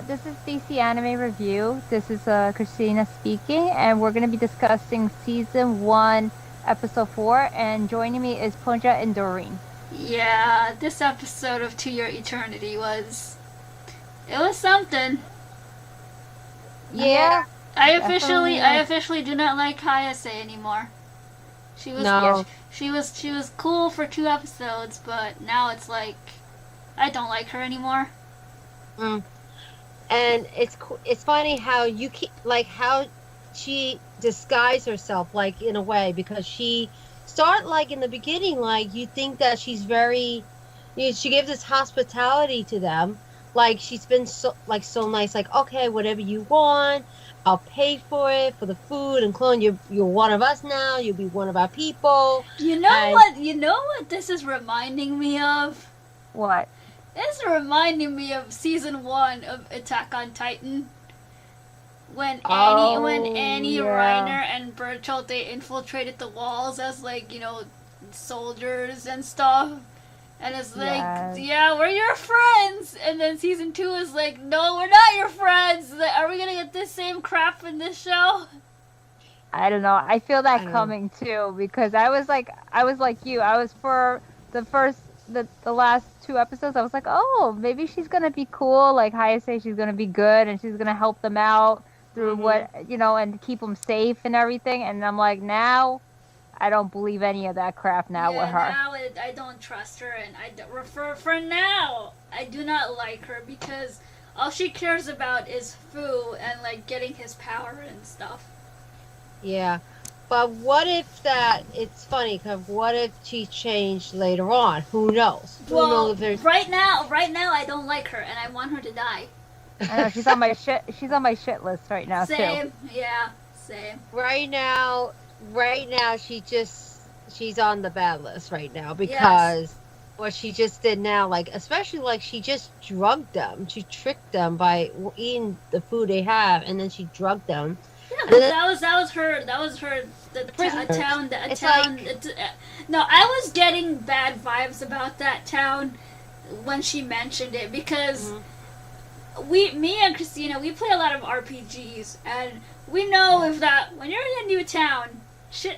This is DC Anime Review. This is Christina speaking, and we're going to be discussing Season 1, Episode 4, and joining me is Punja and Doreen. Yeah, this episode of To Your Eternity was something. Yeah, I definitely. officially do not like Hayase anymore. She was Yes, No. she was cool for 2 episodes, but now it's like I don't like her anymore. Mm. And it's funny how you keep like how she disguised herself like in a way because she start like in the beginning like you think that she's very she gives this hospitality to them like she's been so nice like okay whatever you want I'll pay for it for the food and clone you're one of us now you'll be one of our people You know and what? You know what this is reminding me of? what? It's reminding me of season 1 of Attack on Titan. When Annie, Yeah. Reiner, and Bertolt they infiltrated the walls as like soldiers and stuff, and it's like Yes. yeah we're your friends, and then season 2 is like no we're not your friends. Like, are we gonna get this same crap in this show? I don't know. I feel I that don't know. coming too because I was like you. I was for the first, the last two episodes. I was like, oh, maybe she's gonna be cool. Like Hayase, she's gonna be good and she's gonna help them out through Hmm. and keep them safe and everything. And I'm like, now I don't believe any of that crap now with Yeah, her. I don't trust her, and for now I do not like her because all she cares about is Fu and like getting his power and stuff. Yeah. But what if that? It's funny because what if she changed later on? Who knows? Who knows Well, if there's right now I don't like her, and I want her to die. I know she's on my shit. She's on my shit list right now too. Same, yeah, same. right now. Right now, she's on the bad list right now Yes. because what she just did now, like especially like she just drugged them. She tricked them by eating the food they have, and then she drugged them. Yeah, And but then that was her. A prisoners. town. A It's town. like No, I was getting bad vibes about that town when she mentioned it because mhm, me and Christina, we play a lot of RPGs, and we know if that when you're in a new town,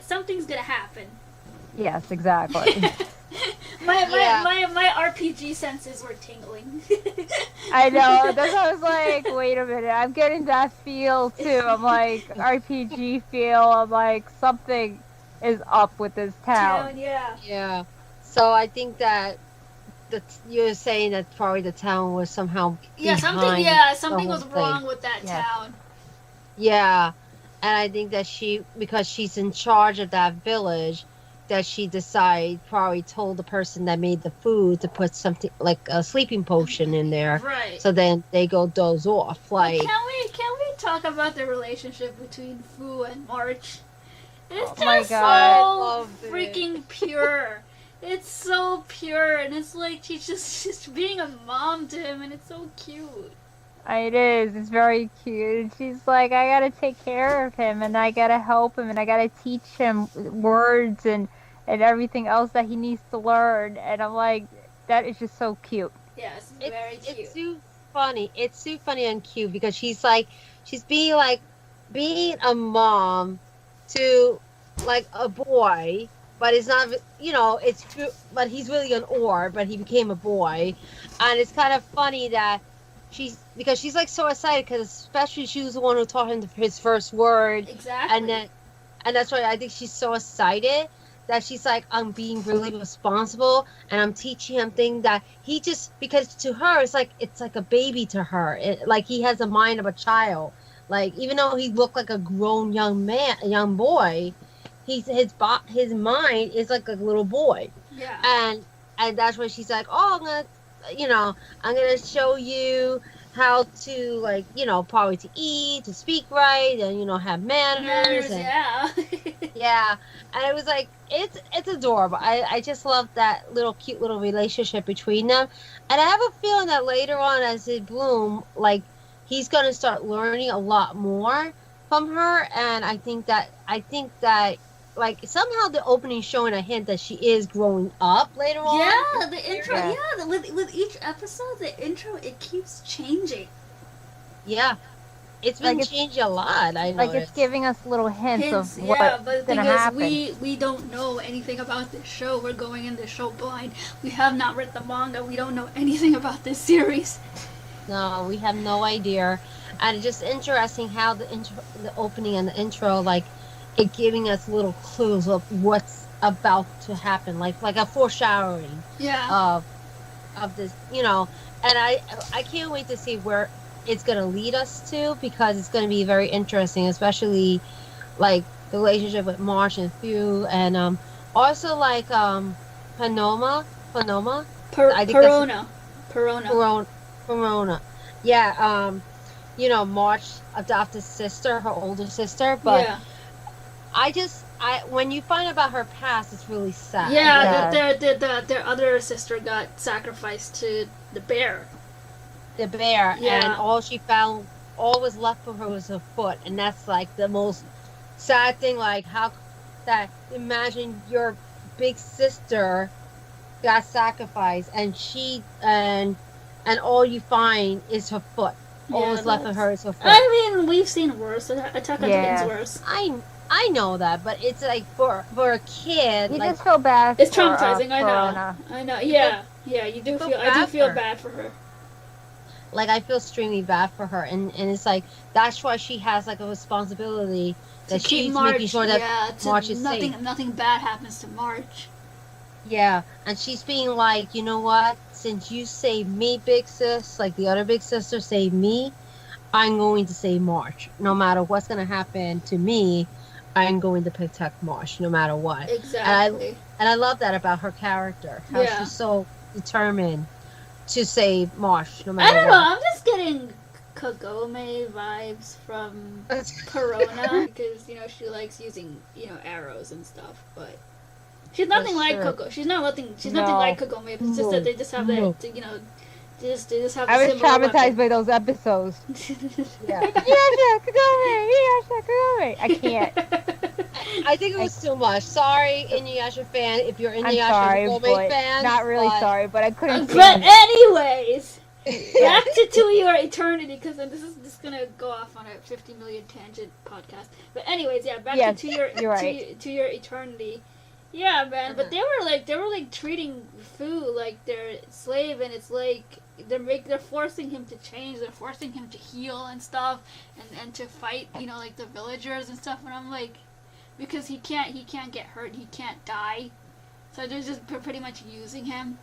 something's gonna happen. Yes, exactly. yeah. My RPG senses were tingling. I know. That's why I was like, wait a minute. I'm getting that feel too. I'm like RPG feel. I'm like something is up with this town. Town, yeah. Yeah. So I think that you're saying that probably the town was somehow behind the Something whole was thing. wrong with that Yes. town. Yeah. And I think that because she's in charge of that village, that she decided, probably told the person that made the food to put something like a sleeping potion in there. Right. So then they go doze off. But Like, can we talk about the relationship between Fu and March? It's Oh my just I god. so loved it. freaking pure. It's so pure, and it's like she's being a mom to him, and it's so cute. It is. It's very cute. She's like, I gotta take care of him, and I gotta help him, and I gotta teach him words and everything else that he needs to learn. And I'm like, that is just so cute. Yes, It's very cute. it's too funny. It's too funny and cute because she's being like being a mom to like a boy, but it's not but he's really an orb, but he became a boy, and it's kind of funny that because she's like so excited because especially she was the one who taught him his first word, and Exactly. then and that's why I think she's so excited that she's like, I'm being really responsible and I'm teaching him things that he just because to her it's like a baby to her. Like he has a mind of a child. Like even though he looked like a grown young man, a young boy, his mind is like a little boy. Yeah. And that's when she's like, oh, I'm gonna show you how to like probably to eat, to speak right, and have manners. Manners, And yeah. yeah, and it was like it's adorable. I just love that little cute little relationship between them, and I have a feeling that later on as it bloom, like he's gonna start learning a lot more from her, and I think that like somehow the opening showing a hint that she is growing up later on. Yeah, the intro. Yeah. Yeah, with each episode, the intro it keeps changing. Yeah, it's been Like, it's changed a lot. I like it's noticed. giving us little hints Hints, of yeah, what's but the thing gonna is, happen. we don't know anything about this show. We're going in this show blind. We have not read the manga. We don't know anything about this series. No, we have no idea, and it's just interesting how the opening and the intro, like, it giving us little clues of what's about to happen, like a foreshadowing Yeah. of this, and I can't wait to see where it's gonna lead us to, because it's gonna be very interesting, especially like the relationship with March and Fu, and also like Panoma. I think that's Perona. Corona. Yeah, March adopted sister, her older sister, but Yeah. when you find about her past, it's really sad. Yeah, Yeah. that their other sister got sacrificed to the bear. The bear, Yeah. and all was left for her was her foot, and that's like the most sad thing. Like, imagine your big sister got sacrificed, and and all you find is her foot. All Yeah, that's left of her is her foot. I mean, we've seen worse. Attack on Yeah. Titan's worse. I know that, but it's like for a kid, You like, just feel bad. It's for, traumatizing. I know. Corona. I know. Yeah. Yeah. You do feel feel. I bad do feel for her. bad for her. like I feel extremely bad for her, and it's like that's why she has like a responsibility that To keep she's March. making sure that March is safe. nothing bad happens to March. Yeah, and she's being like, you know what? Since you saved me, big sis, like the other big sister saved me, I'm going to save March. No matter what's going to happen to me, I'm going to protect March, no matter what. Exactly. And I love that about her character. How Yeah. she's so determined to save March, no I matter don't know. what. I'm just getting Kagome vibes from Corona because she likes using arrows and stuff, but she's nothing like That's true. Kagome. She's nothing No. like Kagome. It's just that they just have No. that they just have. I the was similar traumatized by those episodes. Yeah. Yasha, Kagome, Yasha, Kagome. I can't. I think it was too much. Sorry, Inuyasha fan, if you're I'm Inuyasha sorry, Kagome but fans. not really but- sorry, but I couldn't. But stand it. anyways, back to Your Eternity, because this is just gonna go off on a 50 million tangent podcast. But anyways, yeah, back Yes, to Your you're right. to Your Eternity. Yeah, man, but they were like treating Fu like their slave, and it's like they're forcing him to change, they're forcing him to heal and stuff, and to fight, like the villagers and stuff. And I'm like, because he can't get hurt, he can't die, so they're just pretty much using him.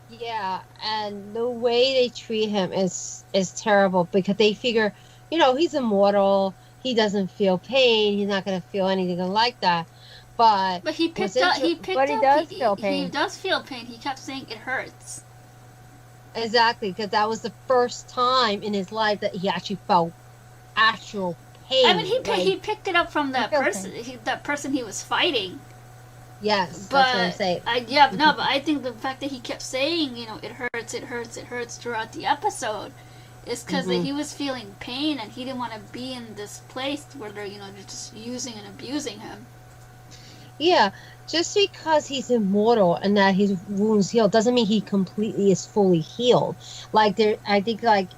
Yeah, and the way they treat him is terrible, because they figure, he's immortal. He doesn't feel pain. He's not gonna feel anything like that. But But What's inter- But he does feel pain. He does feel pain. He kept saying it hurts. exactly, because that was the first time in his life that he actually felt actual pain. I mean, he like, picked it up from that felt person. That person he was fighting. yes, But that's what I'm saying. but I think the fact that he kept saying, it hurts, it hurts, it hurts throughout the episode, is because Mhm. he was feeling pain, and he didn't want to be in this place where they're just using and abusing him. Yeah, just because he's immortal and that his wounds heal doesn't mean he completely is fully healed. Like I think like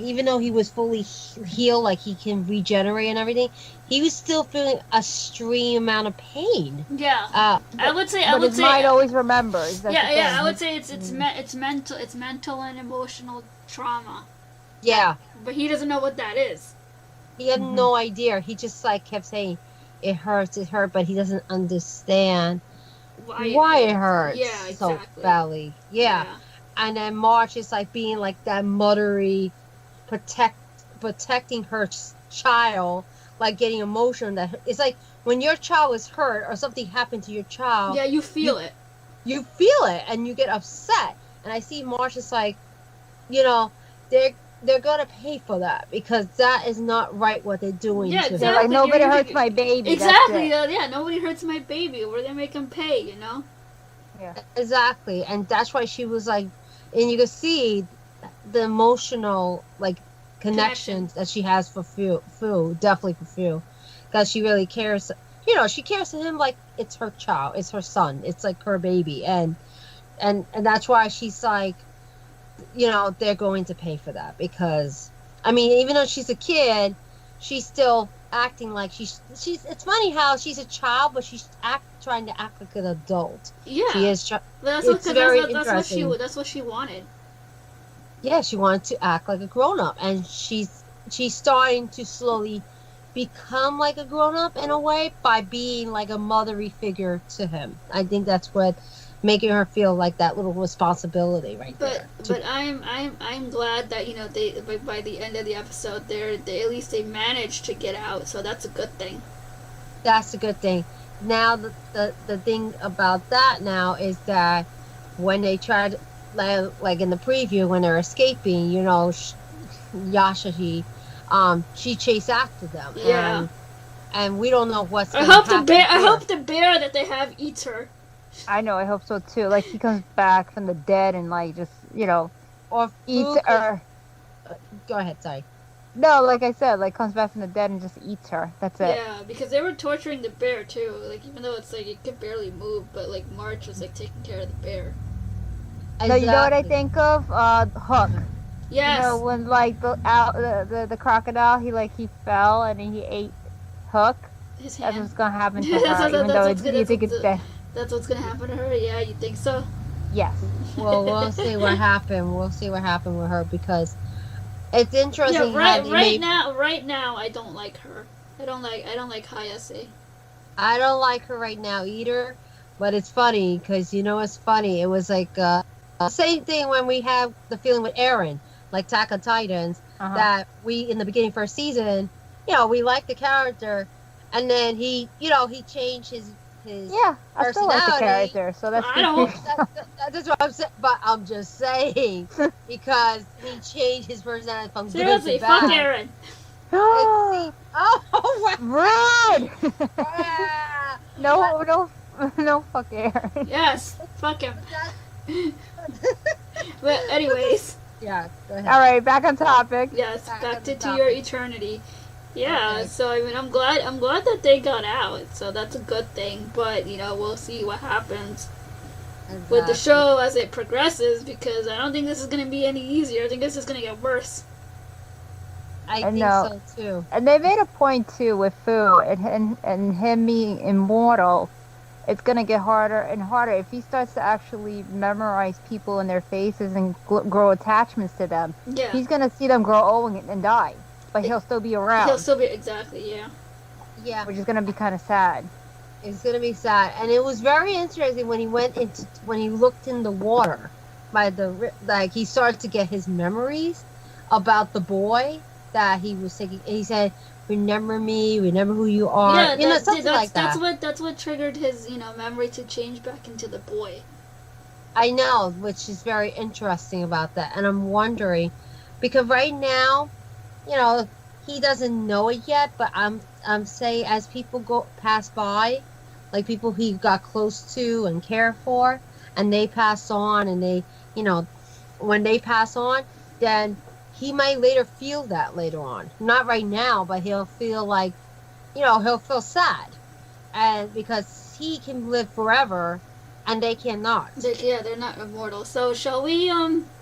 even though he was fully healed, like he can regenerate and everything, he was still feeling a extreme amount of pain. Yeah, I would say. But his mind always remembers. That's the Yeah. I thing. would say it's mental and emotional trauma. Yeah, But he doesn't know what that is. he had Mhm. no idea. He just like kept saying, "It hurts, but he doesn't understand why it hurts Yeah, so exactly. badly. Yeah. And then March is like being like that motherly, protecting her child, like getting emotion. That it's like when your child is hurt or something happened to your child, Yeah, you feel it. you feel it and you get upset. And I see March is like, they're gonna pay for that, because that is not right what they're doing. Yeah, to They're him. like, exactly. nobody You're- hurts my baby. Exactly. That's it. Yeah, nobody hurts my baby. Where they make him pay, Exactly, and that's why she was like, and you can see the emotional like connections that she has for Fu, definitely for Fu, because she really cares. She cares to him like it's her child, it's her son, it's like her baby, and that's why she's like, they're going to pay for that, because I mean, even though she's a kid, she's still acting like she's. It's funny how she's a child, but she's trying to act like an adult. Yeah. She is. That's It's very interesting. interesting. That's what she wanted. Yeah, she wanted to act like a grown up, and she's starting to slowly become like a grown up in a way by being like a mothery figure to him. I think that's what making her feel like that little responsibility right there. But I'm glad that they by the end of the episode they at least they managed to get out, so that's a good thing. That's a good thing. Now the thing about that now is that when they tried, like in the preview when they're escaping, Yashashi, she chased after them. Yeah. And we don't know what's I going to happen. I hope the bear that they have eats her. I know, I hope so too. Like he comes back from the dead and like just or eats her. Go ahead, sorry. No, like I said, like comes back from the dead and just eats her. That's it. Yeah, because they were torturing the bear too. Like even though it's like it could barely move, but like March was like taking care of the bear. No, you know what I think of? Hook. Yes. You know when like the crocodile, he fell and he ate Hook. His That's hand. what's gonna happen to her, even though you think it's dead. That's what's gonna happen to her. Yeah, you think so? Yes. Well, we'll see what happened. We'll see what happened with her because it's interesting. Yeah, right now, I don't like her. I don't like Hayase. I don't like her right now either, but it's funny because it's funny. It was like same thing when we have the feeling with Eren, like Attack on Titans, that we in the beginning first season, we liked the character, and then he changed his I still like the character, so that's that's what I'm saying. But I'm just saying because he changed his personality from seriously, good to bad. fuck Eren. Oh, no, fuck Eren. Yes, fuck him. But anyways. Yeah, go ahead. All right, back on topic. Yes, back to your eternity. Yeah, okay. So I mean, I'm glad that they got out. So that's a good thing. But we'll see what happens with the show as it progresses because I don't think this is gonna be any easier. I think this is gonna get worse. I think so too. And they made a point too with Fu and him being immortal. It's gonna get harder and harder if he starts to actually memorize people and their faces and grow attachments to them. Yeah, he's gonna see them grow old and die. But he'll still be around. He'll still be, exactly, yeah. Yeah. Which is going to be kind of sad. It's going to be sad. And it was very interesting when he looked in the water he started to get his memories about the boy that he was taking. He said, remember me, remember who you are. Yeah, something like that. That's what triggered his, memory to change back into the boy. I know, which is very interesting about that. And I'm wondering, because right now, he doesn't know it yet, but I'm saying as people pass by, like people he got close to and cared for, and they pass on, and they, when they pass on, then he might later feel that later on. Not right now, but he'll feel like, he'll feel sad, and because he can live forever, and they cannot. They're not immortal. So shall we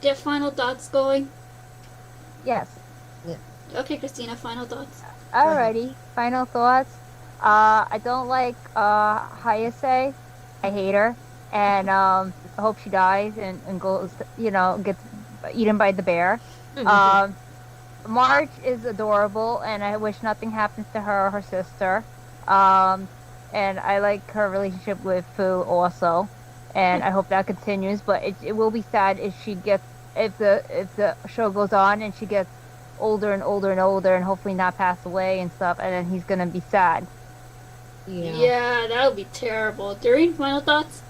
get final thoughts going? Yes. Yeah. Okay, Christina, final thoughts. Alrighty, final thoughts. I don't like Hayase. I hate her, and I hope she dies and goes, gets eaten by the bear. March is adorable, and I wish nothing happens to her or her sister. And I like her relationship with Fu also, and I hope that continues. But it will be sad if the show goes on and she gets older and older and older and hopefully not pass away and stuff, and then he's gonna be sad. Yeah, that would be terrible. During final thoughts?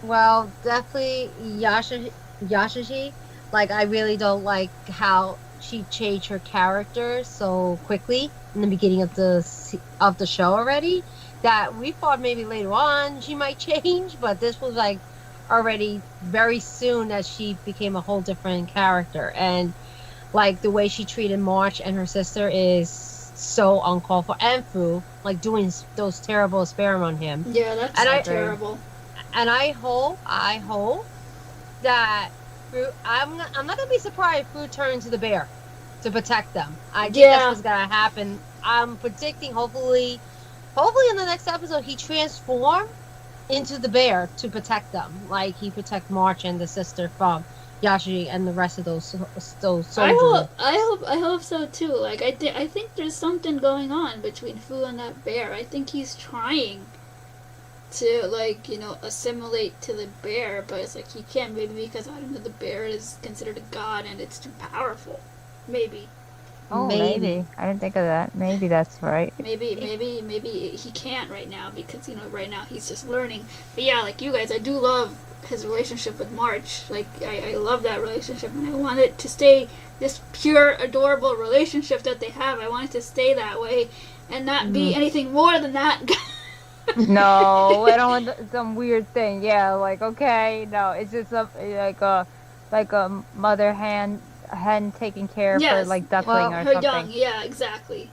Well, definitely Yashashi. Like, I really don't like how she changed her character so quickly in the beginning of the show already. That we thought maybe later on she might change, but this was like already very soon that she became a whole different character. And like the way she treated March and her sister is so uncalled for. And Fu, like doing those terrible experiments on him. Yeah, that's terrible. And I hope that Fu, I'm not gonna be surprised if Fu turns into the bear. to protect them. I think Yeah. that's what's gonna happen. I'm predicting, hopefully in the next episode, he transform into the bear to protect them, like he protect March and the sister from Yashi and the rest of those soldiers. I hope so too. Like I think there's something going on between Fu and that bear. I think he's trying to, like, you know, assimilate to the bear, but it's like he can't, maybe because, I don't know, the bear is considered a god and it's too powerful. Maybe. Oh, maybe. I didn't think of that. Maybe that's right. Maybe he can't right now because, you know, right now he's just learning. But yeah, like you guys, I do love his relationship with March. Like, I love that relationship, and I want it to stay this pure, adorable relationship that they have. I want it to stay that way and not be anything more than that. No, I don't want some weird thing. Yeah, like, okay, no, it's just like a mother hen taking care of her, like, duckling or her something. young, yeah, exactly.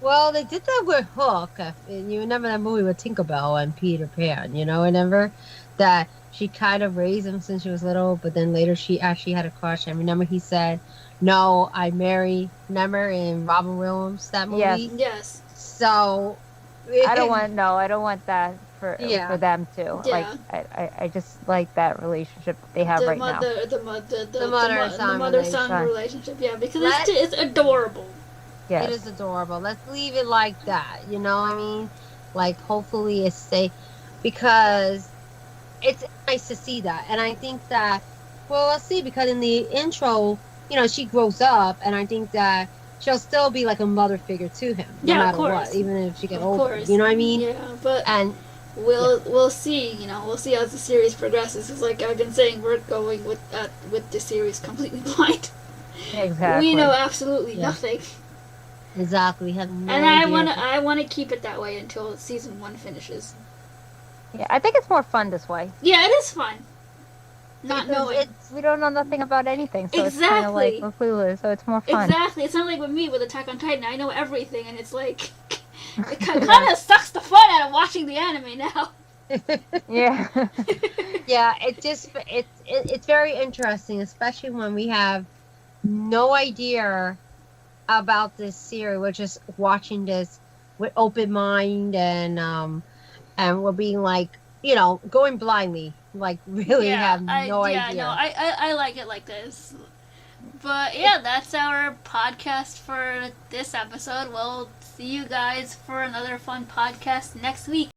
Well, they did that with Hook. You remember that movie with Tinkerbell and Peter Pan, you know, remember that she kind of raised him since she was little, but then later she actually had a crush. And remember he said, no, I marry, remember in Robin Williams, that movie? Yes. So... I don't want that for them too. Yeah. Like, I just like that relationship that they have right now. The mother-son relationship, yeah, because it's adorable. Yes. It is adorable. Let's leave it like that, you know what I mean? Like, hopefully it's safe, because it's nice to see that. And I think that, well, let's see, because in the intro, you know, she grows up, and I think that she'll still be like a mother figure to him, no matter what, even if she gets older. You know what I mean? Yeah, but and we'll see. You know, we'll see as the series progresses. It's like I've been saying, we're going with the series completely blind. Exactly. We know absolutely nothing. Exactly. We have no and idea. I wanna keep it that way until season 1 finishes. Yeah, I think it's more fun this way. Yeah, it is fun. Not knowing. We don't know nothing about anything, so exactly. it's kind of like we're clueless, so it's more fun. Exactly. It's not like with me with Attack on Titan. I know everything, and it's like it kind of sucks the fun out of watching the anime now. Yeah. Yeah, it's very interesting, especially when we have no idea about this series. We're just watching this with open mind, and we're being like, you know, going blindly. Like, really have no idea. Yeah, no, I like it like this. But, yeah, that's our podcast for this episode. We'll see you guys for another fun podcast next week.